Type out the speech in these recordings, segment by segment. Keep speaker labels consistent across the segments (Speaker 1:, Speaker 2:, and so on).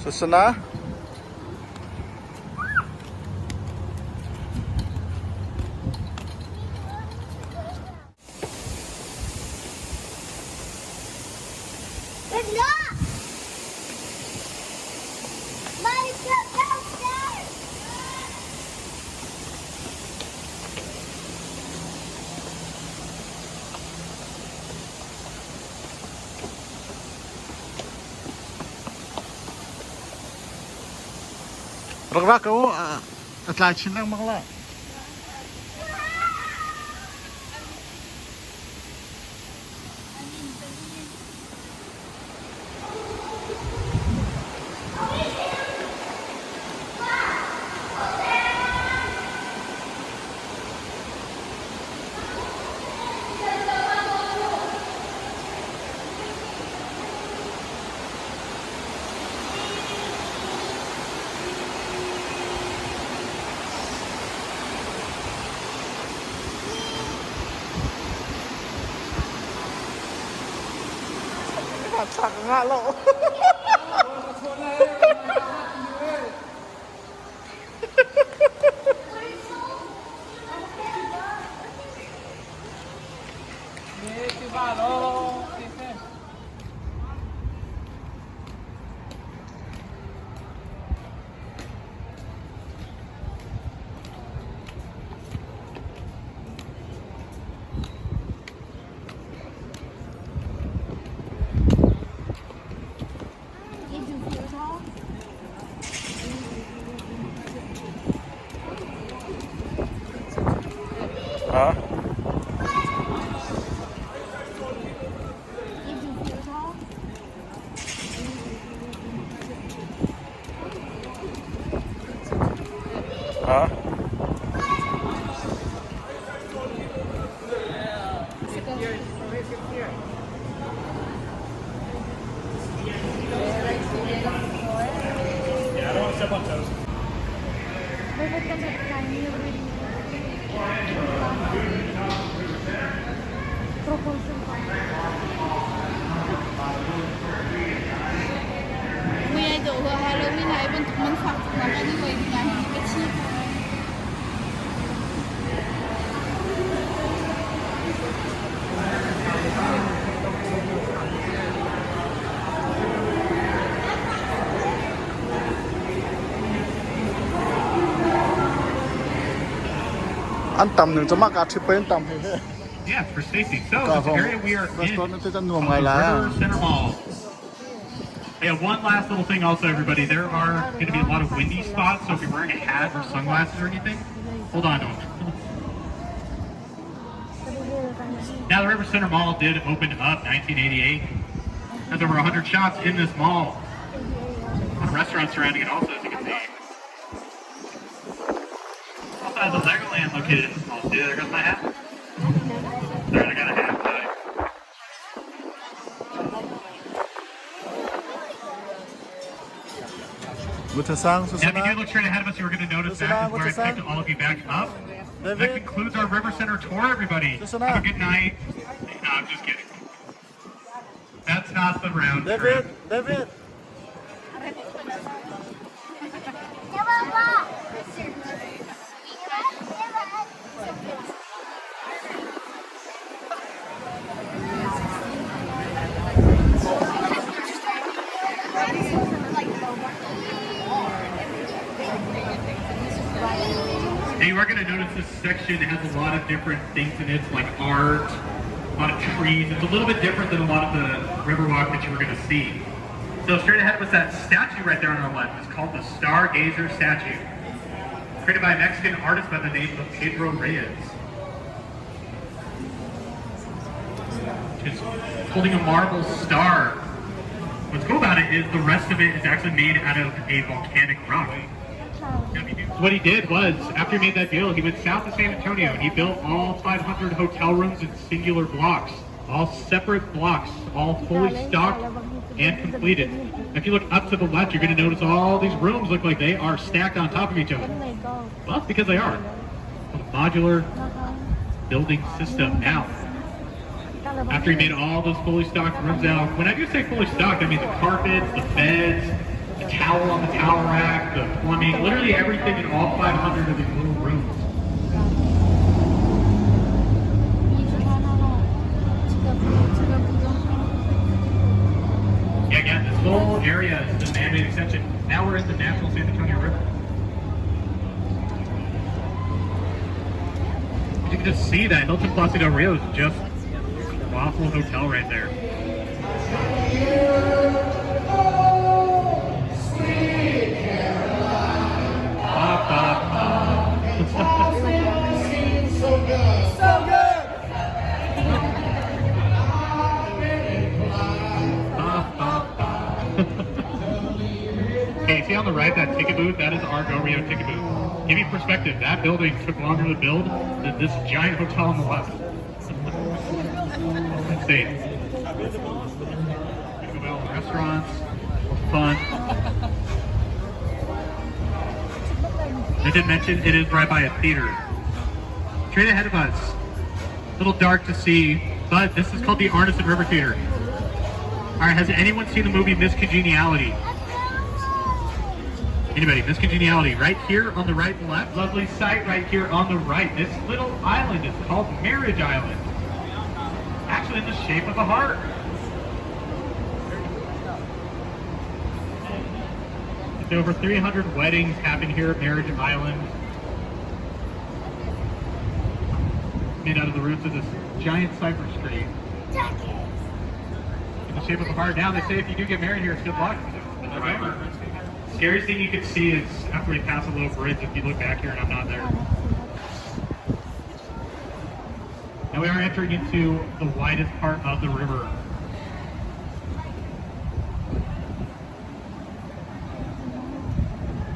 Speaker 1: Susunod na. Rak ako, at lahat siya lang makala. Saka nga lo. Hả? Hả?
Speaker 2: Yeah, I don't want to step on toes.
Speaker 3: Kuya ito, Halloween na ibang manufacture na anyway, nga hindi ka cheap.
Speaker 1: Anh tầm nữa cho mắc cả chip bên tầm thế.
Speaker 2: Yeah, for safety. So,
Speaker 1: Cả
Speaker 2: this area we are in
Speaker 1: restaurant nó tới chân nuông
Speaker 2: on
Speaker 1: ngày
Speaker 2: the
Speaker 1: là.
Speaker 2: River Center Mall. Yeah, one last little thing also, everybody. There are going to be a lot of windy spots, so if you're wearing a hat or sunglasses or anything, hold on to them. Now, the River Center Mall did open up 1988. There's over 100 shops in this mall. A lot of restaurants surrounding it also, as you can see. Also has a Legoland located in this mall, too. There goes my hat. There, I got a hat.
Speaker 1: Good to sang
Speaker 2: Now, if you
Speaker 1: susunod.
Speaker 2: do look straight ahead of us, you're going to notice that is where I picked all of you back up. That concludes our River Center tour, everybody. Have a good night. No, I'm just kidding. That's not the round trip.
Speaker 1: David.
Speaker 2: Now, you are going to notice this section has a lot of different things in it, like art, a lot of trees. It's a little bit different than a lot of the Riverwalk that you were going to see. So straight ahead was that statue right there on our left. It's called the Stargazer statue, created by a Mexican artist by the name of Pedro Reyes. It's holding a marble star. What's cool about it is the rest of it is actually made out of a volcanic rock. What he did was, after he made that deal, he went south of San Antonio and he built all 500 hotel rooms in singular blocks, all separate blocks, all fully stocked and completed. If you look up to the left, you're going to notice all these rooms look like they are stacked on top of each other. Well, it's because they are. A modular building system now. After he made all those fully stocked rooms out, when I do say fully stocked, I mean the carpets, the beds, the towels, shower rack, the plumbing, literally everything in all 500 of these little rooms. Yeah, again, this whole area is the man-made extension. Now we're in the natural San Antonio River. You can just see that Hilton Plaza del Rio is just a waffle hotel right there. Pop, pop, pop. Okay, see on the right that ticket booth? That is our Go Rio ticket booth. Give you perspective, that building took longer to build than this giant hotel on the left. Insane. Taco Bell restaurants, fun. I did mention it is right by a theater. Straight ahead of us. A little dark to see, but this is called the Arneson River Theater. Alright, has anyone seen the movie Miss Congeniality? Anybody? Miss Congeniality, right here on the right and left. Lovely sight right here on the right. This little island is called Marriage Island. Actually in the shape of a heart. It's over 300 weddings happen here at Marriage Island. Made out of the roots of this giant cypress tree. In the shape of a heart. Now they say if you do get married here, it's good luck. November. Scariest thing you can see is after we pass a little bridge, if you look back here and I'm not there. Now we are entering into the widest part of the river.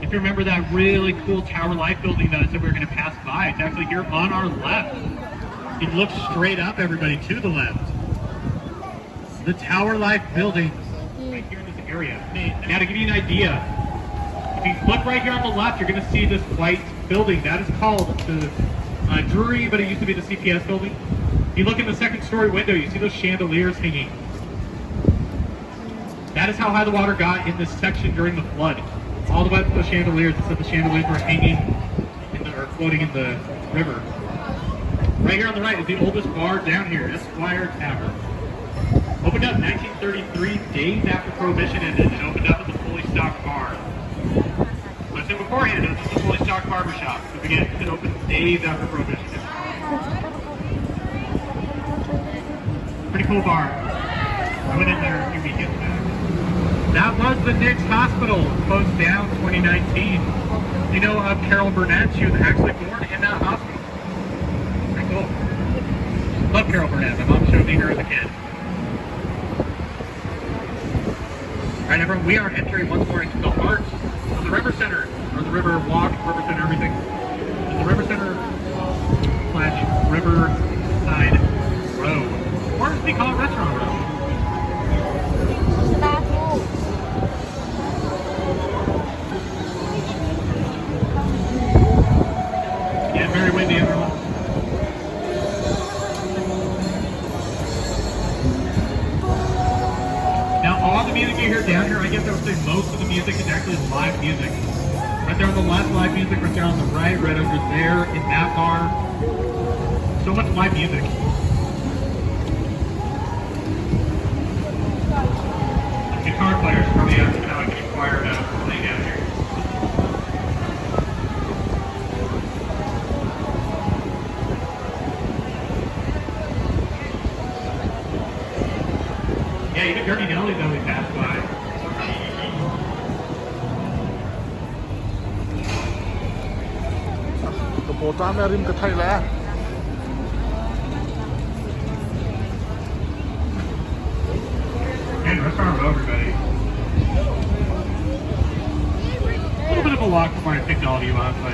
Speaker 2: If you remember that really cool Tower Life building that I said we were going to pass by, it's actually here on our left. It looks straight up, everybody, to the left. The Tower Life building right here in this area. Now to give you an idea, if you look right here on the left, you're going to see this white building. That is called the Drury, but it used to be the CPS building. If you look in the second story window, you see those chandeliers hanging. That is how high the water got in this section during the flood. All the way up to the chandeliers. It said the chandeliers were hanging or floating in the river. Right here on the right is the oldest bar down here, Esquire Tavern. Opened up 1933, days after Prohibition ended, and opened up as a fully stocked bar. But I said beforehand, it was just a fully stocked barbershop. So again, it opened days after Prohibition ended. Pretty cool bar. I went in there a few weekends back. That was the Nix Hospital, closed down 2019. You know of Carol Burnett? She was actually born in that hospital. Pretty cool. Love Carol Burnett. My mom showed me her as a kid. Alright everyone, we are entering once more into the heart of the River Center, or the River Walk, River Center, everything. And the River Center / Riverside Road. Or as we call it, Restaurant Road. Yeah, very windy everyone. All the music you hear down here, I guess I would say most of the music is actually live music. Right there on the left, live music. Right there on the right over there in that bar. So much live music. Guitar players probably asking how I can acquire playing down here. Yeah, even Dirty Nelly though we passed by.
Speaker 1: Kepotaan rim ke Thailand.
Speaker 2: And Restaurant Row, everybody. A little bit of a walk before I picked all of you up, but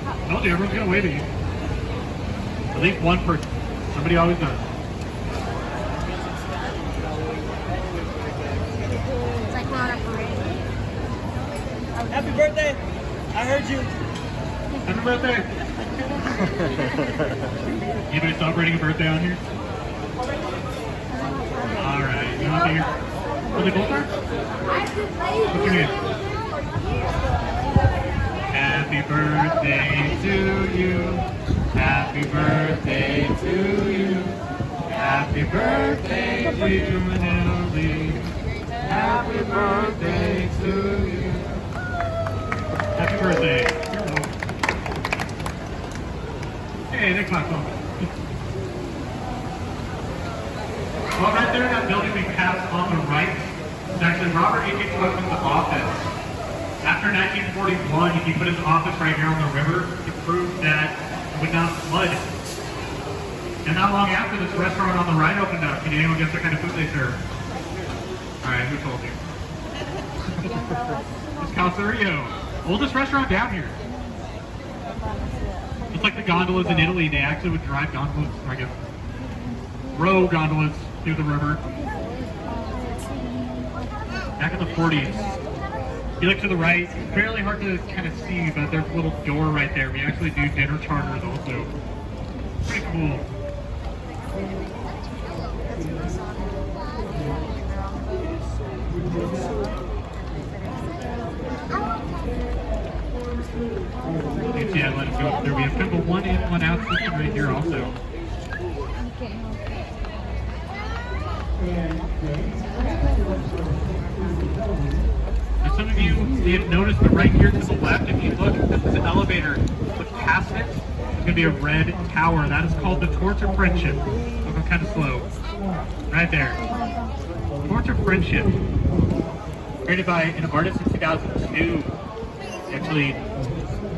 Speaker 2: I told you everyone's gonna wave at you. At least one person. Somebody always does.
Speaker 4: Happy birthday! I heard you.
Speaker 2: Happy birthday! Anybody celebrating a birthday on here? Alright, you want to hear? Were they both there? What's your name? Happy birthday to you. Happy birthday to you. Happy birthday, dear Manelli. Happy birthday to you. Happy birthday. Hey, they clapped on. Well, right there in that building we passed on the right is actually Robert A. McClellan's office. After 1941, he put his office right here on the river to prove that it would not flood. And not long after, this restaurant on the right opened up. Can anyone guess what kind of food they serve? Alright, who told you? It's Calcerio. Oldest restaurant down here. It's like the gondolas in Italy. They actually would drive gondolas, I guess, row gondolas through the river. Back in the 40s. You look to the right, it's fairly hard to kind of see, but there's a little door right there. We actually do dinner charters also. Pretty cool. Yeah, let us go up there. We have kind of a one in, one out system right here also. Now some of you may have noticed that right here to the left, if you look, this is an elevator. Look past it, there's going to be a red tower. That is called the Torch of Friendship. Look, I'm kind of slow. Right there. Torch of Friendship. Created by an artist in 2002. Actually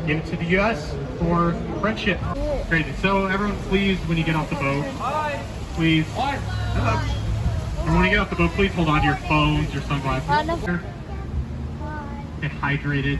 Speaker 2: gave it to the U.S. for friendship. Crazy. So everyone please, when you get off the boat, please, and when you get off the boat, please hold on to your phones, your sunglasses. Get hydrated.